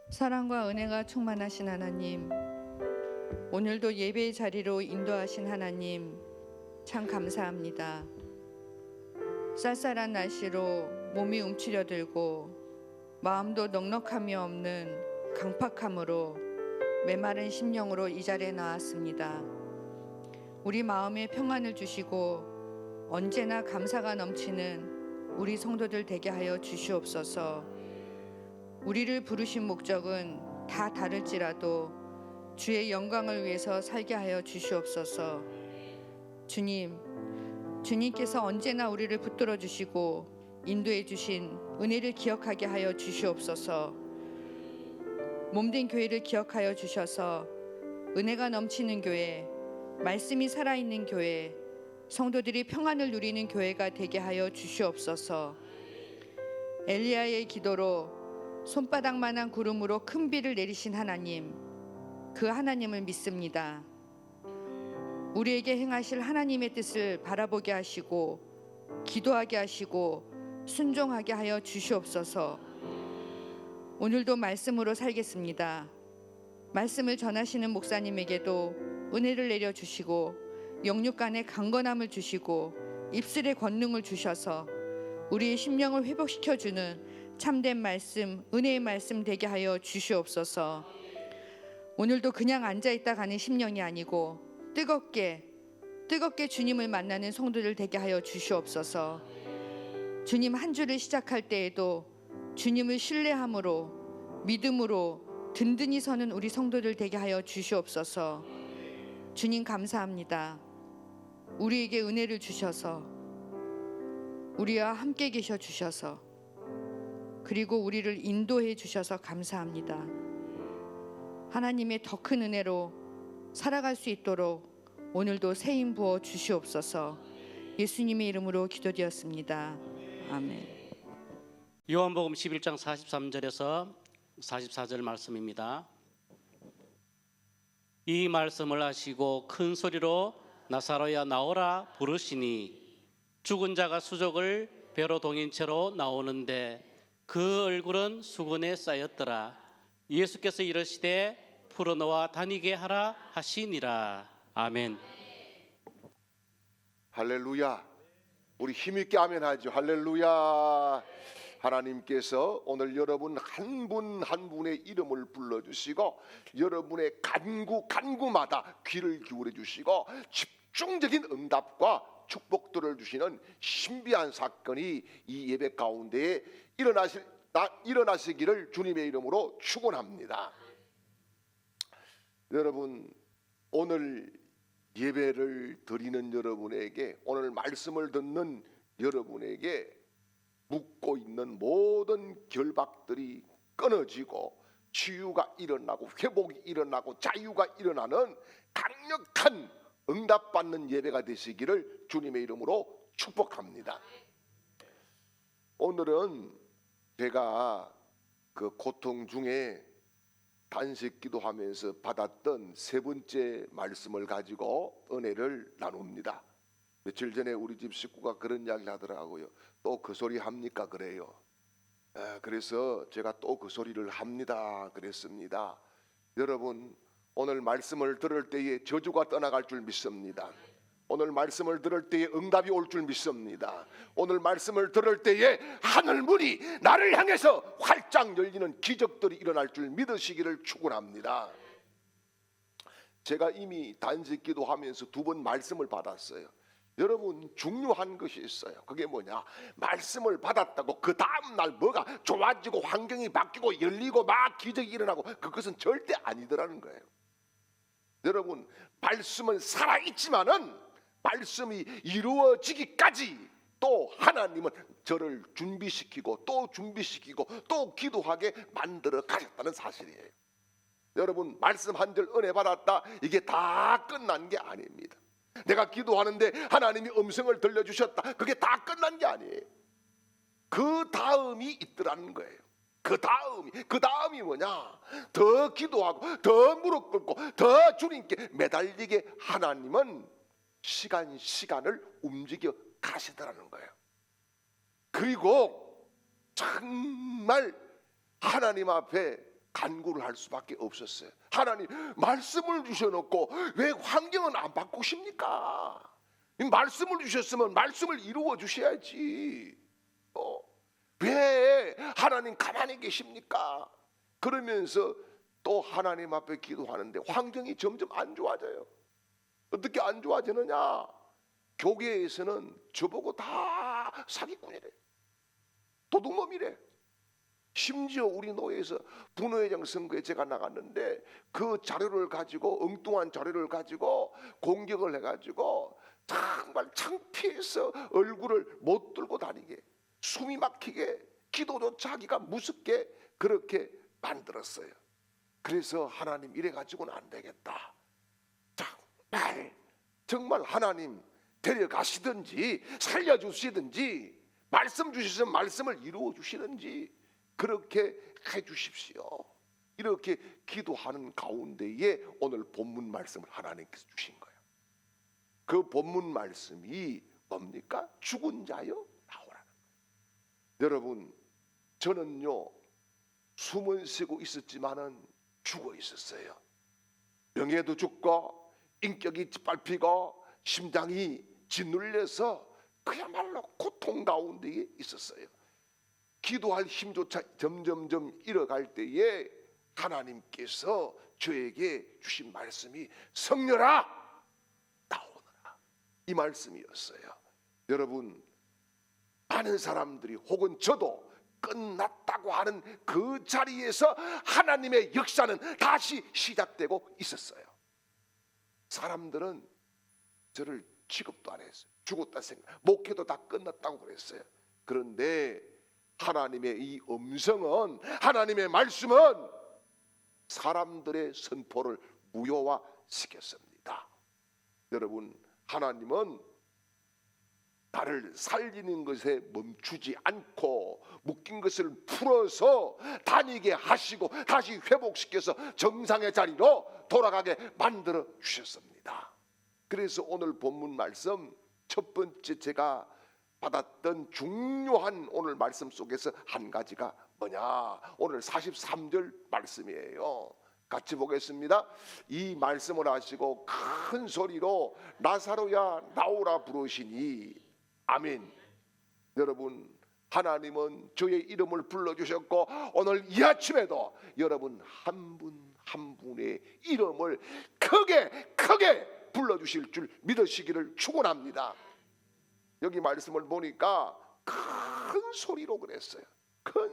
사랑과 은혜가 충만하신 하나님, 오늘도 예배의 자리로 인도하신 하나님, 참 감사합니다. 쌀쌀한 날씨로 몸이 움츠려들고 마음도 넉넉함이 없는 강팍함으로 메마른 심령으로 이 자리에 나왔습니다. 우리 마음에 평안을 주시고 언제나 감사가 넘치는 우리 성도들 되게 하여 주시옵소서. 우리를 부르신 목적은 다 다를지라도 주의 영광을 위해서 살게 하여 주시옵소서. 주님께서 언제나 우리를 붙들어 주시고 인도해 주신 은혜를 기억하게 하여 주시옵소서. 몸된 교회를 기억하여 주셔서 은혜가 넘치는 교회, 말씀이 살아있는 교회, 성도들이 평안을 누리는 교회가 되게 하여 주시옵소서. 엘리야의 기도로 손바닥만한 구름으로 큰 비를 내리신 하나님, 그 하나님을 믿습니다. 우리에게 행하실 하나님의 뜻을 바라보게 하시고 기도하게 하시고 순종하게 하여 주시옵소서. 오늘도 말씀으로 살겠습니다. 말씀을 전하시는 목사님에게도 은혜를 내려주시고 영육간의 강건함을 주시고 입술의 권능을 주셔서 우리의 심령을 회복시켜주는 참된 말씀, 은혜의 말씀 되게 하여 주시옵소서. 오늘도 그냥 앉아있다 가는 심령이 아니고 뜨겁게 주님을 만나는 성도들 되게 하여 주시옵소서. 주님 한 주를 시작할 때에도 주님을 신뢰함으로 믿음으로 든든히 서는 우리 성도들 되게 하여 주시옵소서. 주님 감사합니다. 우리에게 은혜를 주셔서 우리와 함께 계셔 주셔서 그리고 우리를 인도해 주셔서 감사합니다. 하나님의 더 큰 은혜로 살아갈 수 있도록 오늘도 새 힘 부어 주시옵소서. 예수님의 이름으로 기도드렸습니다. 아멘. 요한복음 11장 43절에서 44절 말씀입니다. 이 말씀을 하시고 큰 소리로 나사로야 나오라 부르시니 죽은 자가 수족을 배로 동인 채로 나오는데 그 얼굴은 수건에 쌓였더라. 예수께서 이르시되 풀어놓아 다니게 하라 하시니라. 아멘. 할렐루야. 우리 힘있게 아멘 하죠. 할렐루야. 하나님께서 오늘 여러분 한 분 한 분의 이름을 불러주시고 여러분의 간구마다 귀를 기울여 주시고 집중적인 응답과 축복들을 주시는 신비한 사건이 이 예배 가운데에 일어나시기를 주님의 이름으로 축원합니다. 여러분, 오늘 예배를 드리는 여러분에게, 오늘 말씀을 듣는 여러분에게 묻고 있는 모든 결박들이 끊어지고 치유가 일어나고 회복이 일어나고 자유가 일어나는 강력한 응답받는 예배가 되시기를 주님의 이름으로 축복합니다. 오늘은 제가 그 고통 중에 단식 기도하면서 받았던 세 번째 말씀을 가지고 은혜를 나눕니다. 며칠 전에 우리 집 식구가 그런 이야기를 하더라고요. 또 그 소리 합니까? 그래요. 그래서 제가 또 그 소리를 합니다. 그랬습니다. 여러분, 오늘 말씀을 들을 때에 저주가 떠나갈 줄 믿습니다. 오늘 말씀을 들을 때에 응답이 올 줄 믿습니다. 오늘 말씀을 들을 때에 하늘문이 나를 향해서 활짝 열리는 기적들이 일어날 줄 믿으시기를 축원합니다. 제가 이미 단식 기도하면서 2번 말씀을 받았어요. 여러분, 중요한 것이 있어요. 그게 뭐냐? 말씀을 받았다고 그 다음 날 뭐가 좋아지고 환경이 바뀌고 열리고 막 기적이 일어나고 그것은 절대 아니더라는 거예요. 여러분, 말씀은 살아있지만은 말씀이 이루어지기까지 또 하나님은 저를 준비시키고 또 준비시키고 또 기도하게 만들어 가셨다는 사실이에요. 여러분, 말씀 한 절 은혜 받았다, 이게 다 끝난 게 아닙니다. 내가 기도하는데 하나님이 음성을 들려주셨다, 그게 다 끝난 게 아니에요. 그 다음이 있더라는 거예요. 그 다음이 뭐냐? 더 기도하고 더 무릎 꿇고 더 주님께 매달리게 하나님은 시간을 움직여 가시더라는 거예요. 그리고 정말 하나님 앞에 간구를 할 수밖에 없었어요. 하나님, 말씀을 주셔놓고 왜 환경은 안 바꾸십니까? 이 말씀을 주셨으면 말씀을 이루어 주셔야지. 왜 하나님 가만히 계십니까? 그러면서 또 하나님 앞에 기도하는데 환경이 점점 안 좋아져요. 어떻게 안 좋아지느냐? 교계에서는 저보고 다 사기꾼이래, 도둑놈이래. 심지어 우리 노예에서 분회장 선거에 제가 나갔는데 그 자료를 가지고, 엉뚱한 자료를 가지고 공격을 해가지고 정말 창피해서 얼굴을 못 들고 다니게, 숨이 막히게, 기도조차 하기가 무섭게 그렇게 만들었어요. 그래서 하나님, 이래가지고는 안 되겠다. 정말 하나님 데려가시든지 살려주시든지 말씀 주시면 말씀을 이루어 주시든지 그렇게 해주십시오. 이렇게 기도하는 가운데에 오늘 본문 말씀을 하나님께서 주신 거예요. 그 본문 말씀이 뭡니까? 죽은 자여 나오라는 거예요. 여러분, 저는요 숨은 쉬고 있었지만은 죽어 있었어요. 명예도 죽고 인격이 짓밟히고 심장이 짓눌려서 그야말로 고통 가운데에 있었어요. 기도할 힘조차 점점점 잃어갈 때에 하나님께서 저에게 주신 말씀이 성녀라 나오너라, 이 말씀이었어요. 여러분, 많은 사람들이 혹은 저도 끝났다고 하는 그 자리에서 하나님의 역사는 다시 시작되고 있었어요. 사람들은 저를 취급도 안 했어요. 죽었다 생각, 목회도 다 끝났다고 그랬어요. 그런데 하나님의 이 음성은, 하나님의 말씀은 사람들의 선포를 무효화시켰습니다. 여러분, 하나님은 나를 살리는 것에 멈추지 않고 묶인 것을 풀어서 다니게 하시고 다시 회복시켜서 정상의 자리로 돌아가게 만들어 주셨습니다. 그래서 오늘 본문 말씀 첫 번째 제가 받았던 중요한 오늘 말씀 속에서 한 가지가 뭐냐? 오늘 43절 말씀이에요. 같이 보겠습니다. 이 말씀을 하시고 큰 소리로 나사로야 나오라 부르시니 아멘. 여러분, 하나님은 저의 이름을 불러주셨고 오늘 이 아침에도 여러분 한 분 한 분의 이름을 크게 불러주실 줄 믿으시기를 축원합니다. 여기 말씀을 보니까 큰 소리로 그랬어요. 큰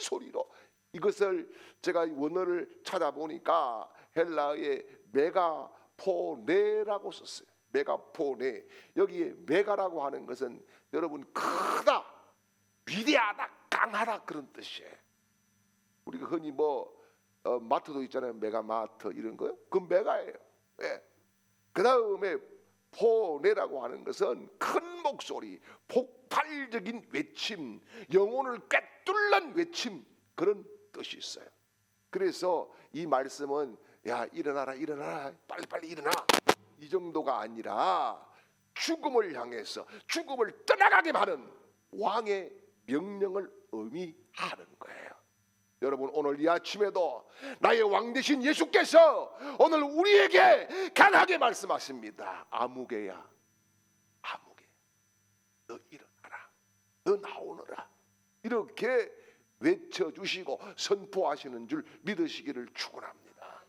소리로. 이것을 제가 원어를 찾아보니까 헬라어의 메가포네라고 썼어요. 메가포네. 여기에 메가라고 하는 것은 여러분 크다, 위대하다, 강하다 그런 뜻이에요. 우리가 흔히 마트도 있잖아요. 메가마트 이런 거요. 그 메가예요. 네. 그 다음에 포네라고 하는 것은 큰 목소리, 폭발적인 외침, 영혼을 꿰뚫는 외침, 그런 뜻이 있어요. 그래서 이 말씀은 야 일어나라 일어나라 빨리빨리 일어나, 이 정도가 아니라 죽음을 향해서 죽음을 떠나가게 하는 왕의 명령을 의미하는 거예요. 여러분, 오늘 이 아침에도 나의 왕 되신 예수께서 오늘 우리에게 강하게 말씀하십니다. 아무개야, 아무개, 너 일어나라, 너 나오너라, 이렇게 외쳐주시고 선포하시는 줄 믿으시기를 축원합니다.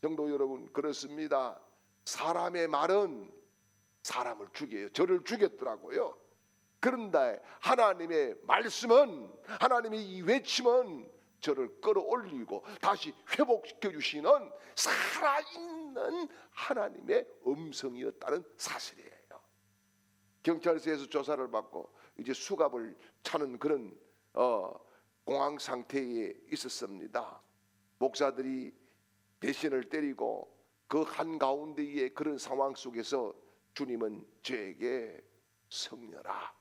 성도 여러분, 그렇습니다. 사람의 말은 사람을 죽여요. 저를 죽였더라고요. 그런데 하나님의 말씀은, 하나님의 이 외침은 저를 끌어올리고 다시 회복시켜 주시는 살아있는 하나님의 음성이었다는 사실이에요. 경찰서에서 조사를 받고 이제 수갑을 차는 그런 공황 상태에 있었습니다. 목사들이 배신을 때리고 그 한가운데의 그런 상황 속에서 주님은 저에게 성녀라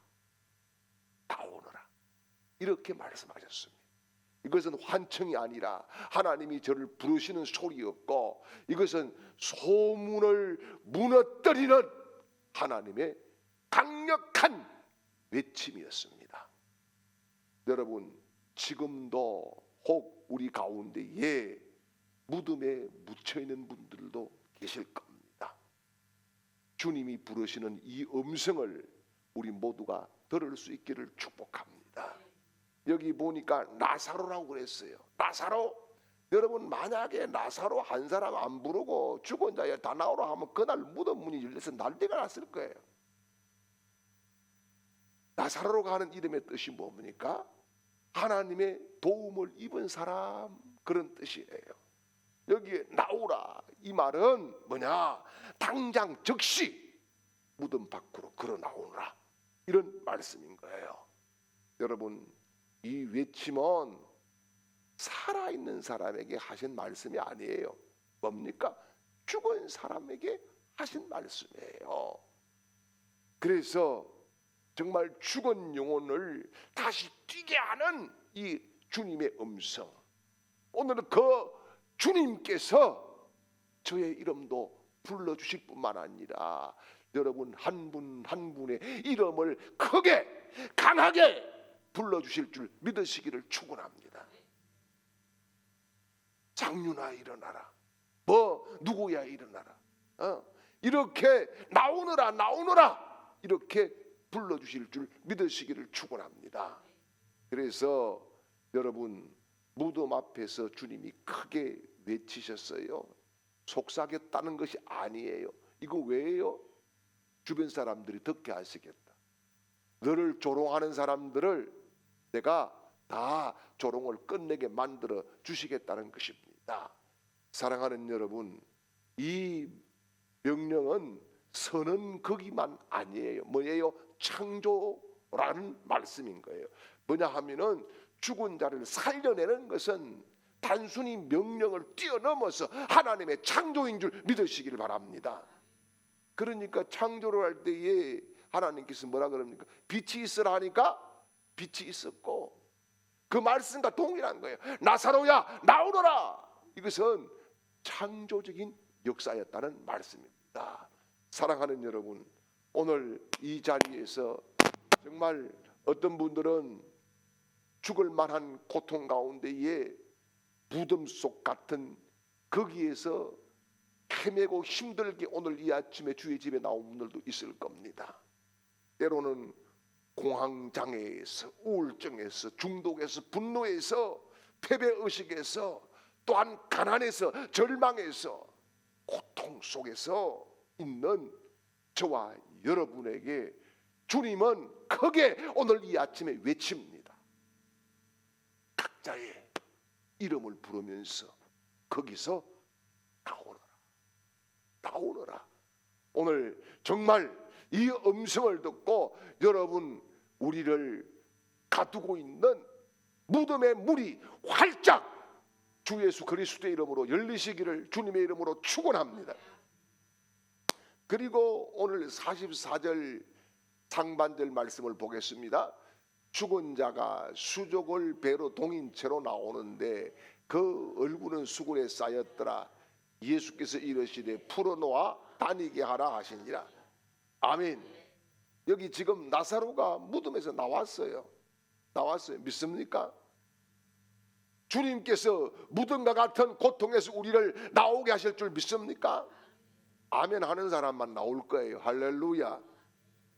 나오너라 이렇게 말씀하셨습니다. 이것은 환청이 아니라 하나님이 저를 부르시는 소리였고, 이것은 소문을 무너뜨리는 하나님의 강력한 외침이었습니다. 여러분, 지금도 혹 우리 가운데에 무덤에 묻혀 있는 분들도 계실 겁니다. 주님이 부르시는 이 음성을 우리 모두가 들을 수 있기를 축복합니다. 여기 보니까 나사로라고 그랬어요. 나사로. 여러분, 만약에 나사로 한 사람 안 부르고 죽은 자에 다 나오라 하면 그날 무덤 문이 열려서 난리가 났을 거예요. 나사로가 하는 이름의 뜻이 뭡니까? 하나님의 도움을 입은 사람, 그런 뜻이에요. 여기에 나오라, 이 말은 뭐냐? 당장 즉시 무덤 밖으로 걸어 나오라, 이런 말씀인 거예요. 여러분, 이 외침은 살아있는 사람에게 하신 말씀이 아니에요. 뭡니까? 죽은 사람에게 하신 말씀이에요. 그래서 정말 죽은 영혼을 다시 뛰게 하는 이 주님의 음성, 오늘은 그 주님께서 저의 이름도 불러주실 뿐만 아니라 여러분 한 분 한 분의 이름을 크게 강하게 불러주실 줄 믿으시기를 축원합니다. 장윤아 일어나라, 뭐 누구야 일어나라, 이렇게 나오너라 나오너라 이렇게 불러주실 줄 믿으시기를 축원합니다. 그래서 여러분, 무덤 앞에서 주님이 크게 외치셨어요. 속삭였다는 것이 아니에요. 이거 왜요? 주변 사람들이 듣게 하시겠다. 너를 조롱하는 사람들을 내가 다 조롱을 끝내게 만들어 주시겠다는 것입니다. 사랑하는 여러분, 이 명령은 서는 거기만 아니에요. 뭐예요? 창조라는 말씀인 거예요. 뭐냐 하면은 죽은 자를 살려내는 것은 단순히 명령을 뛰어넘어서 하나님의 창조인 줄 믿으시기를 바랍니다. 그러니까 창조를 할 때에 하나님께서 뭐라 그럽니까? 빛이 있으라 하니까 빛이 있었고, 그 말씀과 동일한 거예요. 나사로야 나오너라, 이것은 창조적인 역사였다는 말씀입니다. 사랑하는 여러분, 오늘 이 자리에서 정말 어떤 분들은 죽을 만한 고통 가운데에 무덤 속 같은 거기에서 헤매고 힘들게 오늘 이 아침에 주의 집에 나온 분들도 있을 겁니다. 때로는 공황장애에서, 우울증에서, 중독에서, 분노에서, 패배의식에서, 또한 가난에서, 절망에서, 고통 속에서 있는 저와 여러분에게 주님은 크게 오늘 이 아침에 외칩니다. 각자의 이름을 부르면서 거기서 나오너라, 나오너라. 오늘 정말 이 음성을 듣고 여러분, 우리를 가두고 있는 무덤의 문이 활짝 주 예수 그리스도의 이름으로 열리시기를 주님의 이름으로 축원합니다. 그리고 오늘 44절 상반절 말씀을 보겠습니다. 죽은 자가 수족을 배로 동인 채로 나오는데 그 얼굴은 수골에 쌓였더라. 예수께서 이르시되 풀어놓아 다니게 하라 하시니라. 아멘. 여기 지금 나사로가 무덤에서 나왔어요. 믿습니까? 주님께서 무덤과 같은 고통에서 우리를 나오게 하실 줄 믿습니까? 아멘 하는 사람만 나올 거예요. 할렐루야.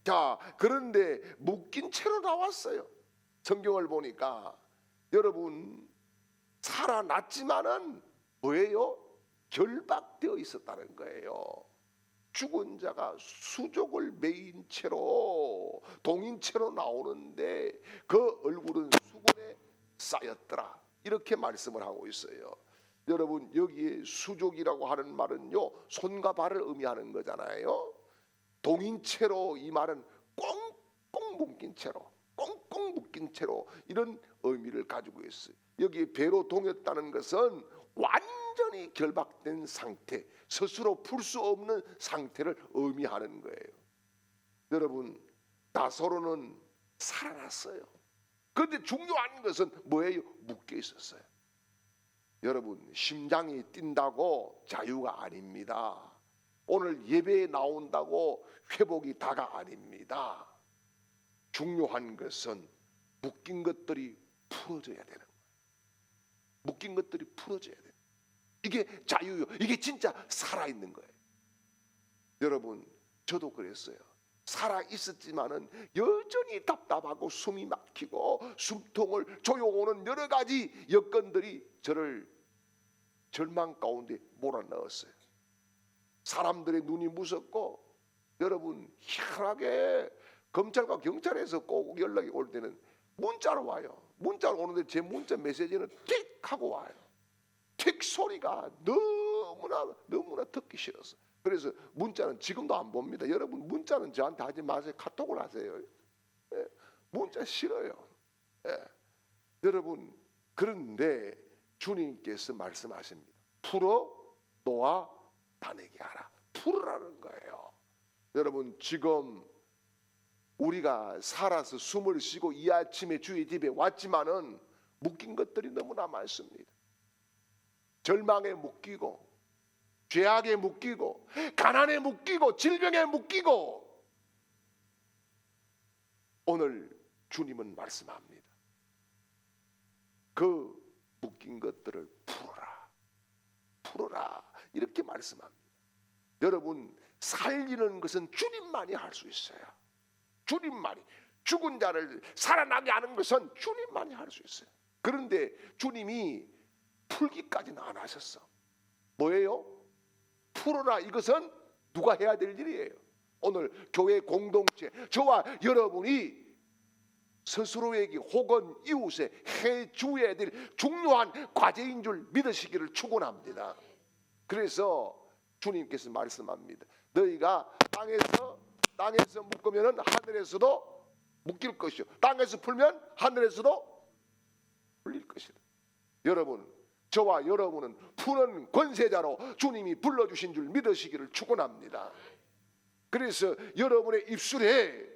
자, 그런데 묶인 채로 나왔어요. 성경을 보니까 여러분, 살아났지만은 뭐예요? 결박되어 있었다는 거예요. 죽은 자가 수족을 메인 채로 동인 채로 나오는데 그 얼굴은 수골에 쌓였더라, 이렇게 말씀을 하고 있어요. 여러분, 여기에 수족이라고 하는 말은요, 손과 발을 의미하는 거잖아요. 동인 채로, 이 말은 꽁꽁 묶인 채로, 꽁꽁 묶인 채로, 이런 의미를 가지고 있어요. 여기 배로 동였다는 것은 완전히 결박된 상태, 스스로 풀 수 없는 상태를 의미하는 거예요. 여러분, 나사로는 살아났어요. 그런데 중요한 것은 뭐예요? 묶여 있었어요. 여러분, 심장이 뛴다고 자유가 아닙니다. 오늘 예배에 나온다고 회복이 다가 아닙니다. 중요한 것은 묶인 것들이 풀어져야 되는 거예요. 묶인 것들이 풀어져야 돼요. 이게 자유요. 이게 진짜 살아있는 거예요. 여러분, 저도 그랬어요. 살아 있었지만은 여전히 답답하고 숨이 막히고 숨통을 조여오는 여러 가지 여건들이 저를 절망 가운데 몰아넣었어요. 사람들의 눈이 무섭고, 여러분, 희한하게 검찰과 경찰에서 꼭 연락이 올 때는 문자로 와요. 문자로 오는데 제 문자 메시지는 틱 하고 와요. 틱 소리가 너무나 듣기 싫었어. 그래서 문자는 지금도 안 봅니다. 여러분, 문자는 저한테 하지 마세요. 카톡을 하세요. 예, 문자 싫어요. 예. 여러분, 그런데 주님께서 말씀하십니다. 풀어 놓아 다니게 하라. 풀으라는 거예요. 여러분, 지금 우리가 살아서 숨을 쉬고 이 아침에 주의 집에 왔지만은 묶인 것들이 너무나 많습니다. 절망에 묶이고, 죄악에 묶이고, 가난에 묶이고, 질병에 묶이고, 오늘 주님은 말씀합니다. 그 묶인 것들을 풀어라, 이렇게 말씀합니다. 여러분, 살리는 것은 주님만이 할 수 있어요. 주님만이. 죽은 자를 살아나게 하는 것은 주님만이 할 수 있어요. 그런데 주님이 풀기까지는 안 하셨어. 뭐예요? 풀어라. 이것은 누가 해야 될 일이에요. 오늘 교회 공동체, 저와 여러분이 스스로에게 혹은 이웃에 해줘야 될 중요한 과제인 줄 믿으시기를 축원합니다. 그래서 주님께서 말씀합니다. 너희가 땅에서 묶으면 하늘에서도 묶일 것이요, 땅에서 풀면 하늘에서도 풀릴 것이다. 여러분, 저와 여러분은 푸는 권세자로 주님이 불러주신 줄 믿으시기를 축원합니다. 그래서 여러분의 입술에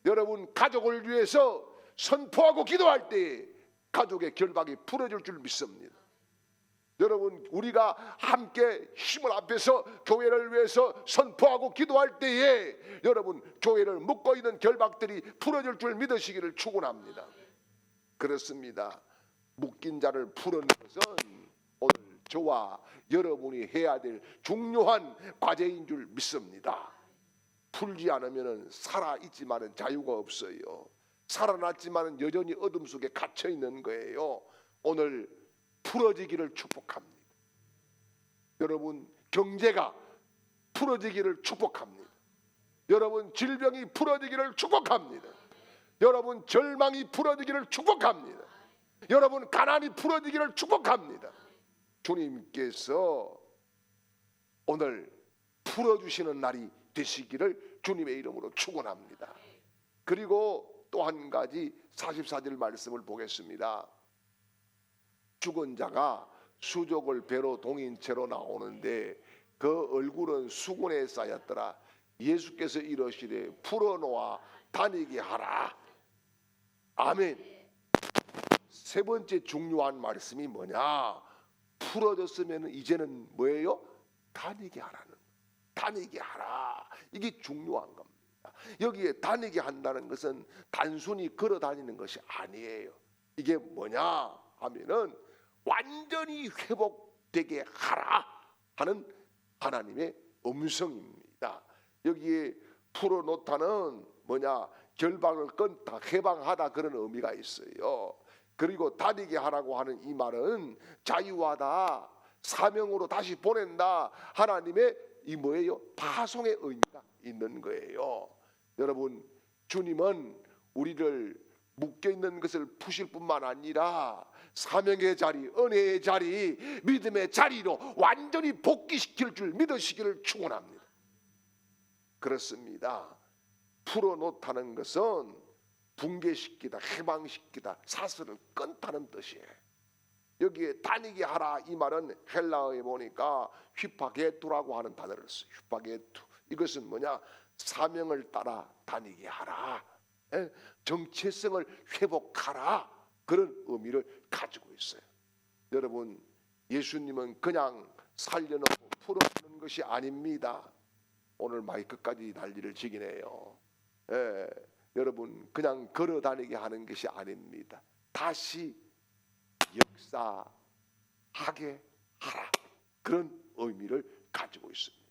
여러분 가족을 위해서 선포하고 기도할 때 가족의 결박이 풀어질 줄 믿습니다. 여러분, 우리가 함께 힘을 합해서 교회를 위해서 선포하고 기도할 때에 여러분, 교회를 묶고 있는 결박들이 풀어질 줄 믿으시기를 축원합니다. 그렇습니다. 묶인 자를 푸는 것은 오늘 저와 여러분이 해야 될 중요한 과제인 줄 믿습니다. 풀지 않으면 살아있지만은 자유가 없어요. 살아났지만은 여전히 어둠 속에 갇혀 있는 거예요. 오늘 풀어지기를 축복합니다. 여러분, 경제가 풀어지기를 축복합니다. 여러분, 질병이 풀어지기를 축복합니다. 여러분, 절망이 풀어지기를 축복합니다. 여러분, 가난이 풀어지기를 축복합니다. 주님께서 오늘 풀어주시는 날이 되시기를 주님의 이름으로 축원합니다. 그리고 또 한 가지 44절 말씀을 보겠습니다. 죽은 자가 수족을 배로 동인 채로 나오는데 그 얼굴은 수군에 쌓였더라. 예수께서 이러시되 풀어놓아 다니게 하라. 아멘. 세 번째 중요한 말씀이 뭐냐? 풀어졌으면 이제는 뭐예요? 다니게 하라는, 다니게 하라. 이게 중요한 겁니다. 여기에 다니게 한다는 것은 단순히 걸어 다니는 것이 아니에요. 이게 뭐냐 하면은 완전히 회복되게 하라 하는 하나님의 음성입니다. 여기에 풀어놓다는 뭐냐? 결박을 끊다, 해방하다, 그런 의미가 있어요. 그리고 다니게 하라고 하는 이 말은 자유하다, 사명으로 다시 보낸다, 하나님의 이 뭐예요? 파송의 의미가 있는 거예요. 여러분, 주님은 우리를 묶여있는 것을 푸실 뿐만 아니라 사명의 자리, 은혜의 자리, 믿음의 자리로 완전히 복귀시킬 줄 믿으시기를 축원합니다. 그렇습니다. 풀어놓다는 것은 붕괴시키다, 해방시키다, 사슬을 끊다는 뜻이에요. 여기에 다니게 하라 이 말은 헬라어에 보니까 휘파게투라고 하는 단어를 써요. 휘파게투. 이것은 뭐냐? 사명을 따라 다니게 하라, 정체성을 회복하라, 그런 의미를 가지고 있어요. 여러분, 예수님은 그냥 살려놓고 풀어주는 것이 아닙니다. 오늘 마이크까지 난리를 지기네요. 여러분, 그냥 걸어 다니게 하는 것이 아닙니다. 다시 하게 하라. 그런 의미를 가지고 있습니다.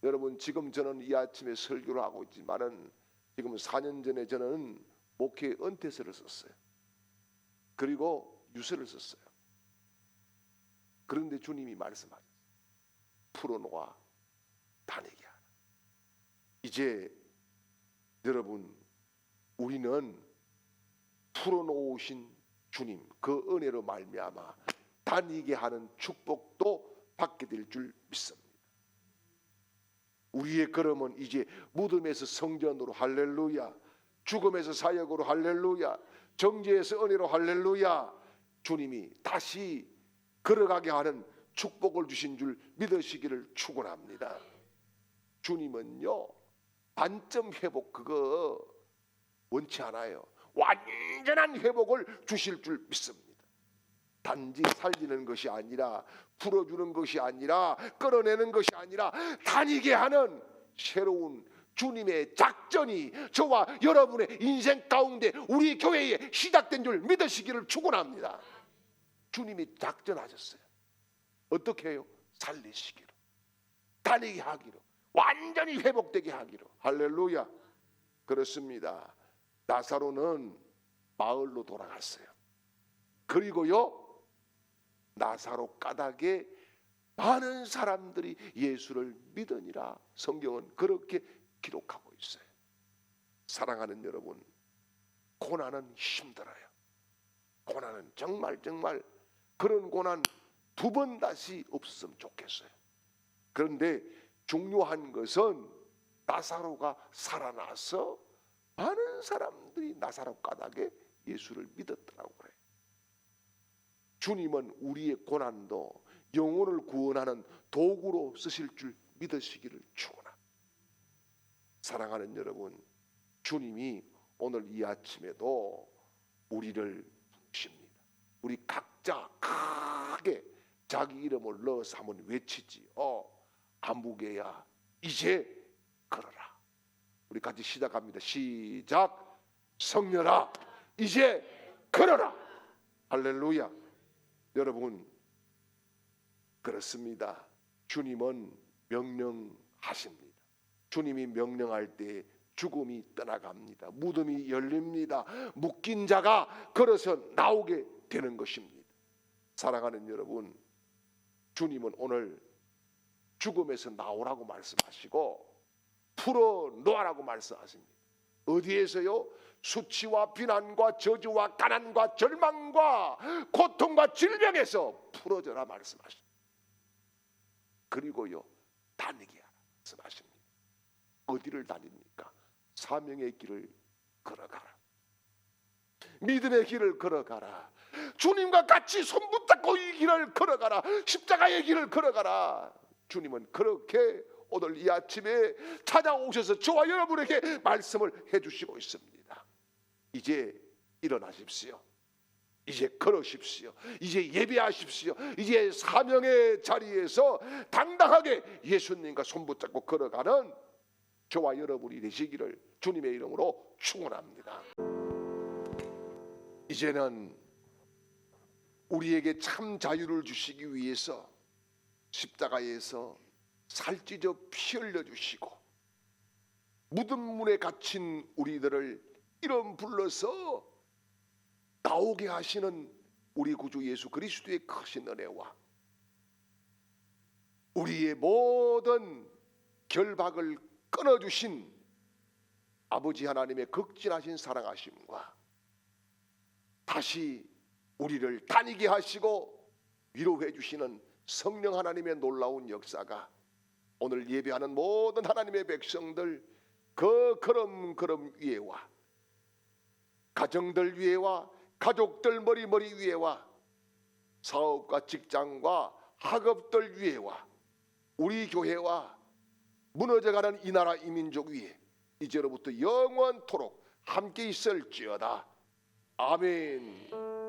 여러분, 지금 저는 이 아침에 설교를 하고 있지만은 지금 4년 전에 저는 목회 은퇴서를 썼어요. 그리고 유서를 썼어요. 그런데 주님이 말씀하셨어요. 풀어놓아 다니게 하라. 이제 여러분, 우리는 풀어놓으신 주님 그 은혜로 말미암아 다니게 하는 축복도 받게 될 줄 믿습니다. 우리의 걸음은 이제 무덤에서 성전으로 할렐루야, 죽음에서 사역으로 할렐루야, 정죄에서 은혜로 할렐루야, 주님이 다시 걸어가게 하는 축복을 주신 줄 믿으시기를 축원합니다. 주님은요, 반점 회복 그거 원치 않아요. 완전한 회복을 주실 줄 믿습니다. 단지 살리는 것이 아니라, 풀어주는 것이 아니라, 끌어내는 것이 아니라 다니게 하는 새로운 주님의 작전이 저와 여러분의 인생 가운데 우리 교회에 시작된 줄 믿으시기를 축원합니다. 주님이 작전하셨어요. 어떻게 해요? 살리시기로, 다니게 하기로, 완전히 회복되게 하기로. 할렐루야. 그렇습니다. 나사로는 마을로 돌아갔어요. 그리고요, 나사로 까닭에 많은 사람들이 예수를 믿으니라 성경은 그렇게 기록하고 있어요. 사랑하는 여러분, 고난은 힘들어요. 고난은 정말 그런 고난 두 번 다시 없었으면 좋겠어요. 그런데 중요한 것은 나사로가 살아나서 많은 사람들이 나사로 까닭에 예수를 믿었더라고 그래요. 주님은 우리의 고난도 영혼을 구원하는 도구로 쓰실 줄 믿으시기를 축원합니다. 사랑하는 여러분, 주님이 오늘 이 아침에도 우리를 부르십니다. 우리 각자 크게 자기 이름을 넣어서 한번 외치지요. 아무개야 이제 걸어라. 우리 같이 시작합니다. 시작. 성녀라 이제 걸어라. 할렐루야. 여러분, 그렇습니다. 주님은 명령하십니다. 주님이 명령할 때 죽음이 떠나갑니다. 무덤이 열립니다. 묶인 자가 걸어서 나오게 되는 것입니다. 사랑하는 여러분, 주님은 오늘 죽음에서 나오라고 말씀하시고 풀어놓으라고 말씀하십니다. 어디에서요? 수치와 비난과 저주와 가난과 절망과 고통과 질병에서 풀어져라 말씀하십니다. 그리고요, 다니게 하라 말씀하십니다. 어디를 다닙니까? 사명의 길을 걸어가라. 믿음의 길을 걸어가라. 주님과 같이 손붙잡고 이 길을 걸어가라. 십자가의 길을 걸어가라. 주님은 그렇게 오늘 이 아침에 찾아오셔서 저와 여러분에게 말씀을 해주시고 있습니다. 이제 일어나십시오. 이제 걸으십시오. 이제 예배하십시오. 이제 사명의 자리에서 당당하게 예수님과 손붙잡고 걸어가는 저와 여러분이 되시기를 주님의 이름으로 축원합니다. 이제는 우리에게 참 자유를 주시기 위해서 십자가에서 살찌져 피 흘려 주시고 무덤 문에 갇힌 우리들을 이름 불러서 나오게 하시는 우리 구주 예수 그리스도의 크신 은혜와 우리의 모든 결박을 끊어주신 아버지 하나님의 극진하신 사랑하심과 다시 우리를 다니게 하시고 위로해 주시는 성령 하나님의 놀라운 역사가 오늘 예배하는 모든 하나님의 백성들 그 걸음 위에와 가정들 위에와 가족들 머리 위에와 사업과 직장과 학업들 위에와 우리 교회와 무너져가는 이 나라 이 민족 위에 이제로부터 영원토록 함께 있을지어다. 아멘.